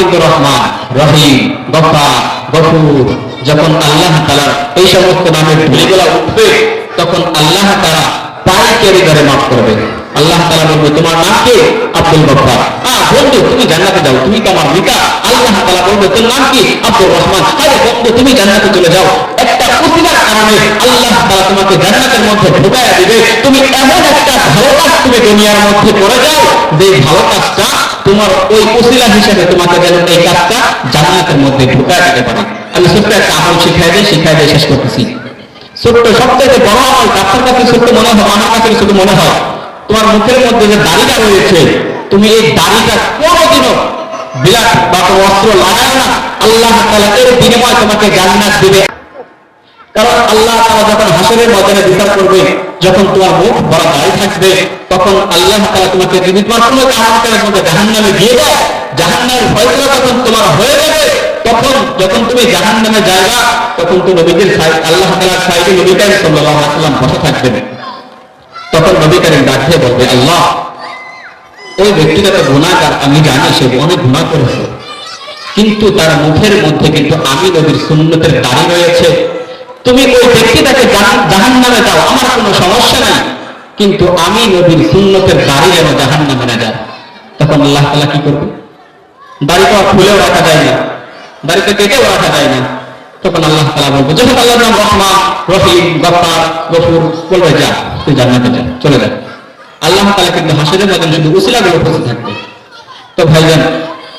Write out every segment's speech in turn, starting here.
কিন্তু রহমান, রহিম, গফফার, গফুর। যখন আল্লাহ তাআলার এই সমস্ত নামের ধূলিগুলো উঠবে তখন আল্লাহ তাআলা পাইকারি দরে মাফ করবে। আল্লাহ তাআলা বলবে তোমার নাম কি? আব্দুল গফফার। বন্ধু তুমি জান্নাতে যাও, তুমি তো আমার মিতা। আল্লাহ তাআলা বলবে তোর নাম কি? আব্দুর রহমান। আরে বন্ধু তুমি জান্নাতে চলে যাও। একটা উসিলার কারণে আল্লাহ তাআলা তোমাকে জান্নাতের মধ্যে ঢুকায়া দিবে। তুমি এমন একটা ভালো কাজ তুমি দুনিয়ার মধ্যে করে যাও যে ভালো কাজটা তোমার ওই উসিলা হিসেবে তোমাকে যেন এই কাজটা জান্নাতের মধ্যে ঢুকায়া দিতে পারে। আমি ছোট্ট একটা আমল শিখাই দিয়ে শেষ করতেছি। ছোট্ট সবথেকে বড় আমল আপনার কাছে ছোট্ট মনে হয়, আমার কাছে ছোট মনে হয়। তোমার মুখের মধ্যে যে দাড়িটা রয়েছে, তুমি এই দাড়িটা কোনোদিনও বিরাট বা অস্ত্র লাগায় না, আল্লাহ তাআলা এর বিনিময়ে তোমাকে জান্নাত দিবে। কারণ আল্লাহ তাআলা যখন হাসরের ময়দানে বিচার করবে, যখন তোমার মুখ ভরা দাড়ি থাকবে, তখন আল্লাহ তাআলা তোমাকে যদি তোমার কোনো আমলের মধ্যে জাহান্নামে দিয়ে দাও, জাহান্নামের ফয়সালা যখন তোমার হয়ে যাবে, তখন যখন তুমি জাহান্নামে যাইবা, তখন তো নবীদের আল্লাহ তাআলার সাইডে নবী করিম সাল্লাল্লাহু আলাইহি ওয়াসাল্লাম বসে থাকবেন। তখন নবী করিম ডাক দিয়ে বলবে, আল্লাহ ওই ব্যক্তিটা তো গুনাহগার, আমি জানি সে অনেক গুনাহ করেছে, কিন্তু তার মুখের মধ্যে কিন্তু আমি নবীর সুন্নতের দাড়ি রয়েছে। তুমি ওই ব্যক্তিটাকে জাহান্নামে দাও, আমার কোনো সমস্যা নাই, কিন্তু আমি নবীর সুন্নতের দাড়ি যেন জাহান্নামে না যায়। তখন আল্লাহ তাআলা কি করবে? দাড়িটা খুলেও রাখা যায় না, দাড়িটা কেটেও রাখা যায় না। তখন আল্লাহ তাআলা বলবে, যখন আল্লাহর নাম রহমান, রহিম, গফফার, গফুর, বলবে যা তুই জান্নাতে যা, চলে যা। আল্লাহ তাআলা কিন্তু হাসরের ময়দানে শুধু উসিলাগুলো উপস্থিত থাকবে। তো ভাইজান,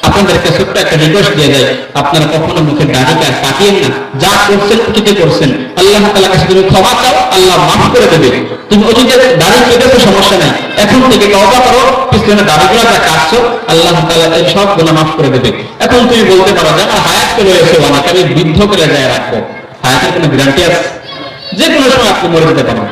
আপনাদেরকে ছোট্ট একটা রিকোয়েস্ট দিয়ে যায়, আপনারা কখনো মুখের দাড়িটা কাটিয়েন না। যা করছেন অতীতে করছেন, আল্লাহ তাআলার কাছে তুমি ক্ষমা চাও, আল্লাহ মাফ করে দেবে। তুমি অতীতে দাড়ি কেটেছো, সমস্যা নাই, এখন থেকে তওবা করো, পিছনে দাড়িগুলো যা কাটছো, আল্লাহ তাআলা এই সব গুনাহ মাফ করে দেবে। এখন তুমি বলতে পারো যে আমার হায়াত তো রয়েছে অনেক, আমি বৃদ্ধ করে যায় রাখবো। হায়াতের কোনো গ্যারান্টি আছে? যে কোনো সময় আপনি মরে যেতে পারেন,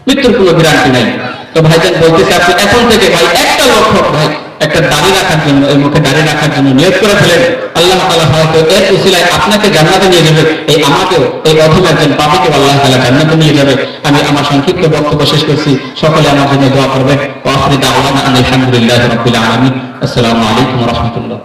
মৃত্যুর কোনো গ্যারান্টি নাই। তো ভাইজান বলতেছে, আপনি এখন থেকে ভাই একটা লক্ষ্য, ভাই একটা দাড়ি রাখার জন্য, এই মুখে দাড়ি রাখার জন্য নিয়ত করে ফেলেন। আল্লাহ তাআলা হয়তো এর উসিলায় আপনাকে জান্নাতে নিয়ে যাবে, এই আমাকেও, এই অধম একজন পাপীকে আল্লাহ তাআলা জান্নাতে নিয়ে যাবে। আমি আমার সংক্ষিপ্ত বক্তব্য শেষ করছি। সকলে আমার জন্য দোয়া করবেন। ওয়া আখিরু দাওয়ানা আলহামদুলিল্লাহি রাব্বিল আলামিন। আসসালামু আলাইকুম ওয়া রাহমাতুল্লাহ।